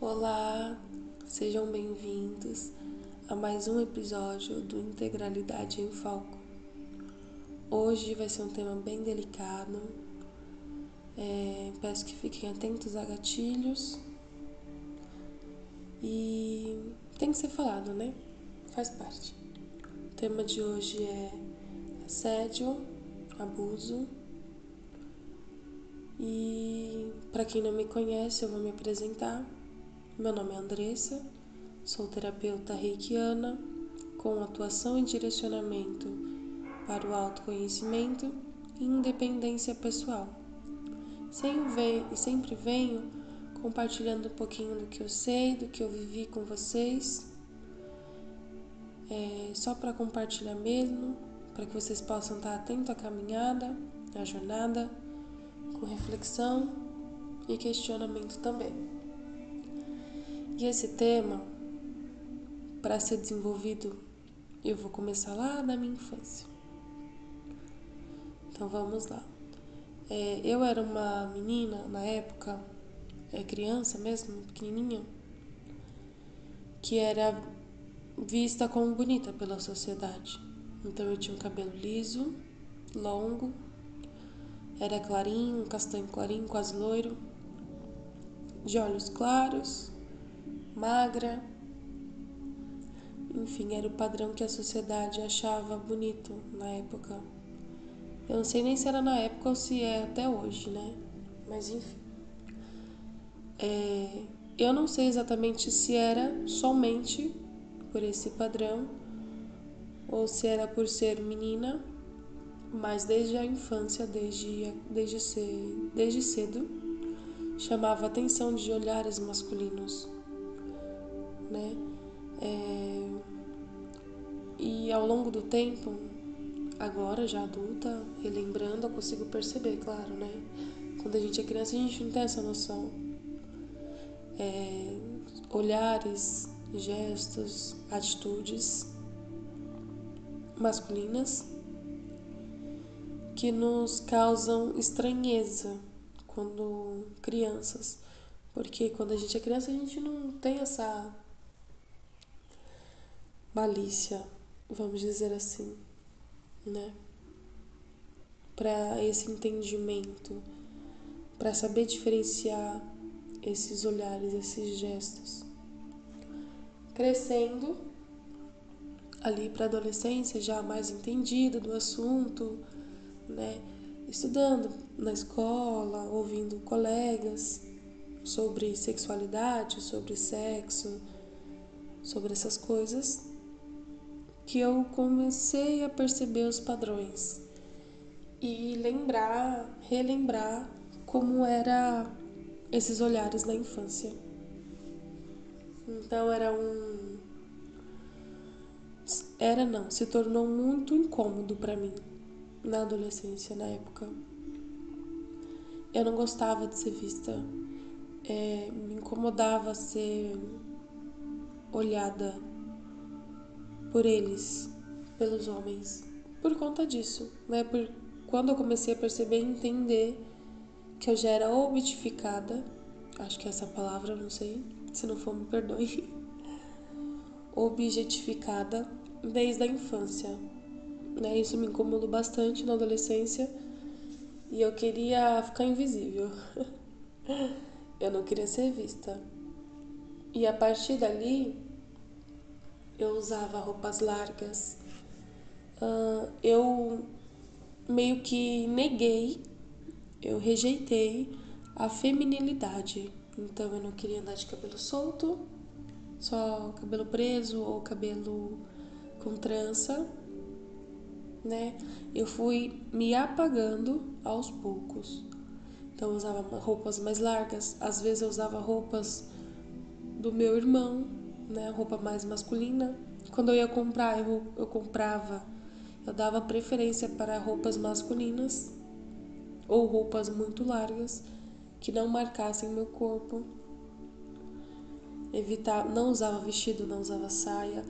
Olá, sejam bem-vindos a mais um episódio do Integralidade em Foco. Hoje vai ser um tema bem delicado, peço que fiquem atentos a gatilhos e tem que ser falado, né? Faz parte. O tema de hoje é assédio, abuso e para quem não me conhece eu vou me apresentar. Meu nome é Andressa, sou terapeuta reikiana com atuação e direcionamento para o autoconhecimento e independência pessoal. Sempre venho compartilhando um pouquinho do que eu sei, do que eu vivi com vocês, só para compartilhar mesmo, para que vocês possam estar atentos à caminhada, à jornada, com reflexão e questionamento também. E esse tema, para ser desenvolvido, eu vou começar lá da minha infância. Então vamos lá. Eu era uma menina na época, criança mesmo, pequenininha, que era vista como bonita pela sociedade. Então eu tinha um cabelo liso, longo, era clarinho, castanho clarinho, quase loiro, de olhos claros, magra. Enfim, era o padrão que a sociedade achava bonito na época. Eu não sei nem se era na época ou se é até hoje, né? Mas enfim. Eu não sei exatamente se era somente por esse padrão ou se era por ser menina, mas desde a infância, desde cedo, chamava a atenção de olhares masculinos, né? E ao longo do tempo, agora já adulta, relembrando, eu consigo perceber, claro, né? Quando a gente é criança, a gente não tem essa noção. Olhares, gestos, atitudes masculinas que nos causam estranheza quando crianças. Porque quando a gente é criança, a gente não tem essa malícia, vamos dizer assim, né? Para esse entendimento, para saber diferenciar esses olhares, esses gestos. Crescendo, ali para a adolescência, já mais entendida do assunto, né? Estudando na escola, ouvindo colegas sobre sexualidade, sobre sexo, sobre essas coisas, que eu comecei a perceber os padrões e relembrar como era esses olhares na infância. Então se tornou muito incômodo para mim na adolescência, na época. Eu não gostava de ser vista, me incomodava ser olhada por eles, pelos homens, por conta disso, né? Quando eu comecei a perceber e entender que eu já era objetificada, acho que é essa palavra, não sei, se não for me perdoe, objetificada desde a infância, né? Isso me incomodou bastante na adolescência e eu queria ficar invisível. Eu não queria ser vista. E a partir dali, eu usava roupas largas. Eu meio que eu rejeitei a feminilidade. Então eu não queria andar de cabelo solto, só cabelo preso ou cabelo com trança, né? Eu fui me apagando aos poucos. Então eu usava roupas mais largas, às vezes eu usava roupas do meu irmão, né? Roupa mais masculina. Quando eu ia comprar, eu dava preferência para roupas masculinas ou roupas muito largas que não marcassem meu corpo. Não usava vestido, não usava saia,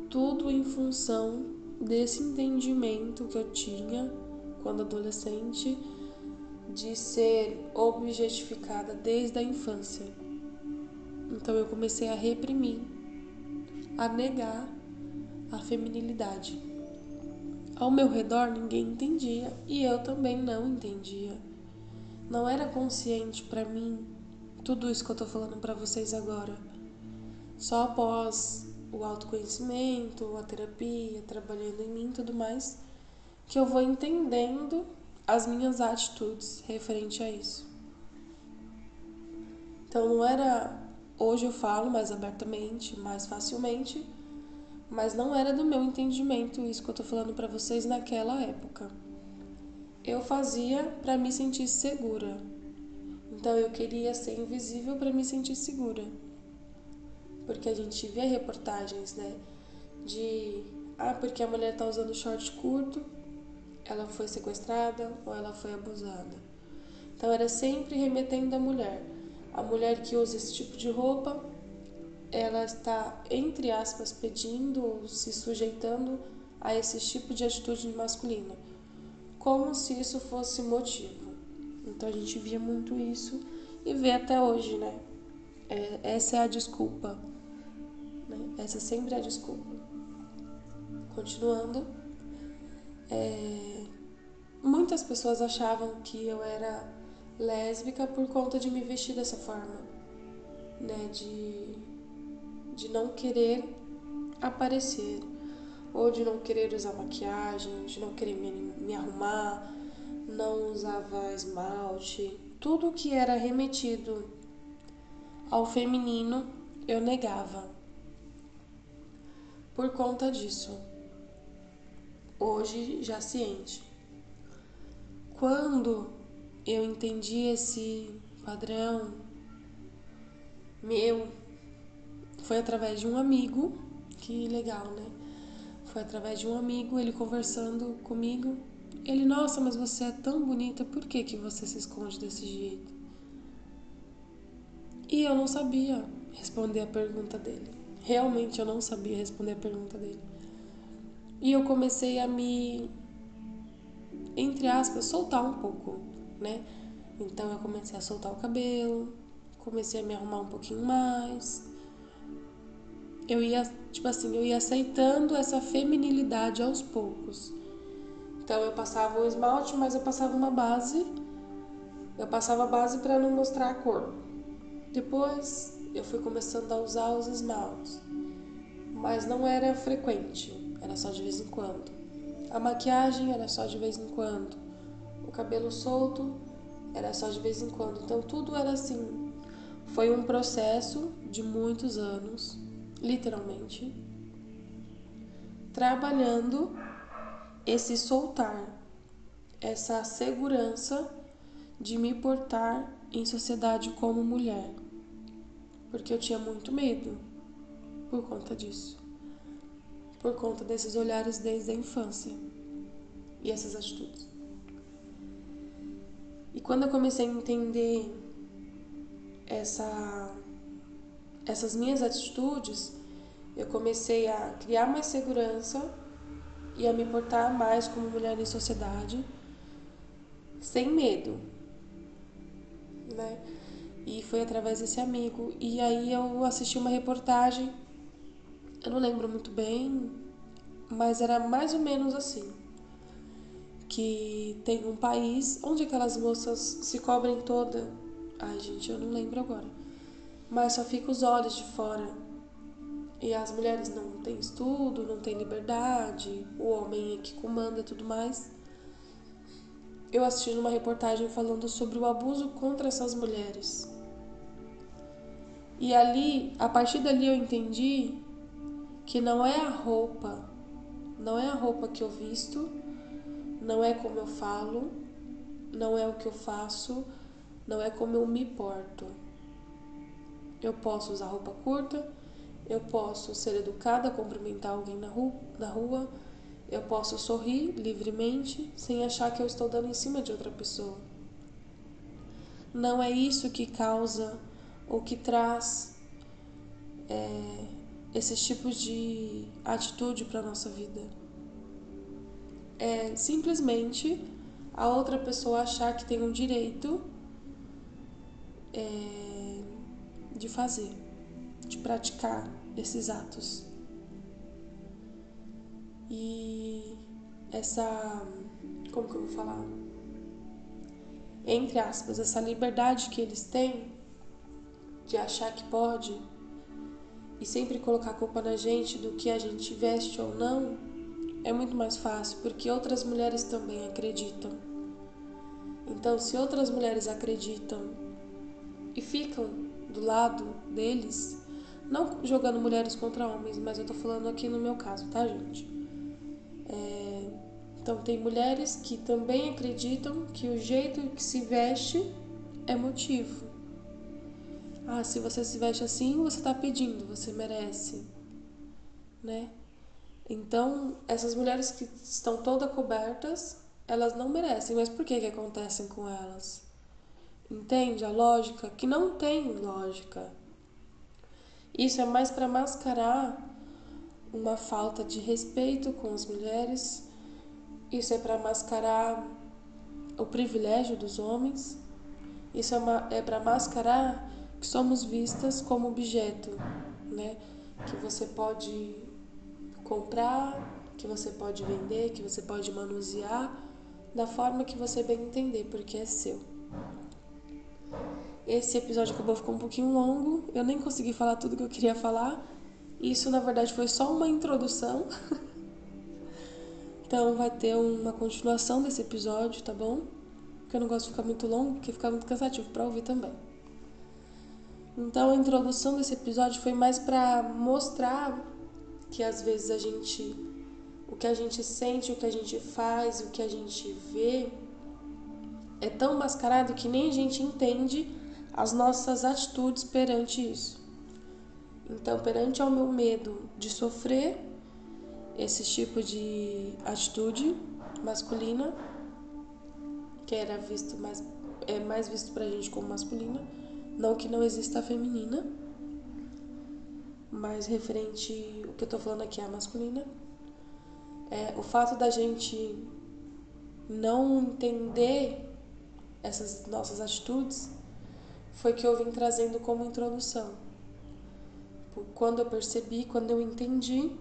tudo em função desse entendimento que eu tinha quando adolescente de ser objetificada desde a infância, Então eu comecei a reprimir, a negar a feminilidade. Ao meu redor ninguém entendia e eu também não entendia. Não era consciente para mim tudo isso que eu tô falando para vocês agora. Só após o autoconhecimento, a terapia, trabalhando em mim e tudo mais, que eu vou entendendo as minhas atitudes referente a isso. Então não era... Hoje eu falo mais abertamente, mais facilmente, mas não era do meu entendimento isso que eu tô falando pra vocês naquela época. Eu fazia pra me sentir segura. Então eu queria ser invisível pra me sentir segura. Porque a gente vê reportagens, né? Porque a mulher tá usando short curto, ela foi sequestrada ou ela foi abusada. Então era sempre remetendo à mulher. A mulher que usa esse tipo de roupa, ela está, entre aspas, pedindo ou se sujeitando a esse tipo de atitude masculina. Como se isso fosse motivo. Então a gente via muito isso e vê até hoje, né? Essa é a desculpa. Né? Essa sempre é a desculpa. Continuando, muitas pessoas achavam que eu era lésbica por conta de me vestir dessa forma, né? De não querer aparecer, ou de não querer usar maquiagem, de não querer me arrumar, não usava esmalte. Tudo que era remetido ao feminino eu negava. Por conta disso, hoje já ciente. Quando eu entendi esse padrão meu, foi através de um amigo, que legal, né? Foi através de um amigo, ele conversando comigo. Ele, nossa, mas você é tão bonita, por que você se esconde desse jeito? E eu não sabia responder a pergunta dele. Realmente eu não sabia responder a pergunta dele. E eu comecei a me, entre aspas, soltar um pouco, né? Então eu comecei a soltar o cabelo, comecei a me arrumar um pouquinho mais. Eu ia aceitando essa feminilidade aos poucos. Então eu passava o esmalte, mas eu passava uma base. Eu passava a base para não mostrar a cor. Depois eu fui começando a usar os esmaltes, mas não era frequente, era só de vez em quando. A maquiagem era só de vez em quando. O cabelo solto era só de vez em quando. Então tudo era assim. Foi um processo de muitos anos, literalmente, trabalhando esse soltar, essa segurança de me portar em sociedade como mulher. Porque eu tinha muito medo por conta disso. Por conta desses olhares desde a infância e essas atitudes. E quando eu comecei a entender essas minhas atitudes, eu comecei a criar mais segurança e a me portar mais como mulher em sociedade, sem medo, né? E foi através desse amigo. E aí eu assisti uma reportagem, eu não lembro muito bem, mas era mais ou menos assim. Que tem um país onde aquelas moças se cobrem toda. Ai, gente, eu não lembro agora. Mas só fica os olhos de fora. E as mulheres não têm estudo, não têm liberdade, o homem é que comanda e tudo mais. Eu assisti uma reportagem falando sobre o abuso contra essas mulheres. E ali, a partir dali eu entendi que não é a roupa que eu visto, não é como eu falo, não é o que eu faço, não é como eu me porto. Eu posso usar roupa curta, eu posso ser educada, cumprimentar alguém na rua, eu posso sorrir livremente, sem achar que eu estou dando em cima de outra pessoa. Não é isso que causa ou que traz esses tipos de atitude para a nossa vida. É simplesmente a outra pessoa achar que tem um direito de fazer. de praticar esses atos. E como que eu vou falar? Entre aspas, essa liberdade que eles têm de achar que pode e sempre colocar a culpa na gente do que a gente veste ou não, é muito mais fácil, porque outras mulheres também acreditam. Então, se outras mulheres acreditam e ficam do lado deles, não jogando mulheres contra homens, mas eu tô falando aqui no meu caso, tá, gente? Então, tem mulheres que também acreditam que o jeito que se veste é motivo. Ah, se você se veste assim, você tá pedindo, você merece, né? Então, essas mulheres que estão todas cobertas, elas não merecem. Mas por que acontecem com elas? Entende a lógica? Que não tem lógica. Isso é mais para mascarar uma falta de respeito com as mulheres. Isso é para mascarar o privilégio dos homens. Isso é para mascarar que somos vistas como objeto, né? Que você pode comprar, que você pode vender, que você pode manusear da forma que você bem entender, porque é seu. Esse episódio acabou ficando um pouquinho longo, eu nem consegui falar tudo que eu queria falar. Isso, na verdade, foi só uma introdução. Então vai ter uma continuação desse episódio, tá bom? Porque eu não gosto de ficar muito longo, porque fica muito cansativo para ouvir também. Então a introdução desse episódio foi mais para mostrar que às vezes o que a gente sente, o que a gente faz, o que a gente vê é tão mascarado que nem a gente entende as nossas atitudes perante isso. Então, perante ao meu medo de sofrer esse tipo de atitude masculina, que era visto mais visto pra gente como masculina, não que não exista a feminina, mas referente o que eu tô falando aqui é a masculina, o fato da gente não entender essas nossas atitudes foi que eu vim trazendo como introdução. Quando eu percebi, quando eu entendi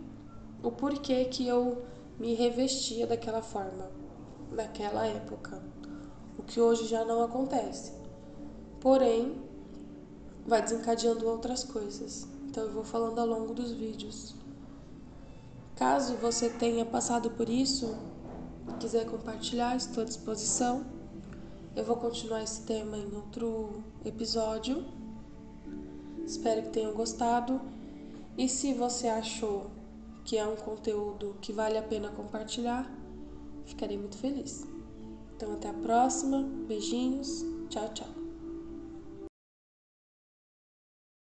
o porquê que eu me revestia daquela forma, naquela época. O que hoje já não acontece. Porém, vai desencadeando outras coisas. Então eu vou falando ao longo dos vídeos. Caso você tenha passado por isso e quiser compartilhar, estou à disposição. Eu vou continuar esse tema em outro episódio. Espero que tenham gostado. E se você achou que é um conteúdo que vale a pena compartilhar, ficarei muito feliz. Então até a próxima. Beijinhos. Tchau, tchau.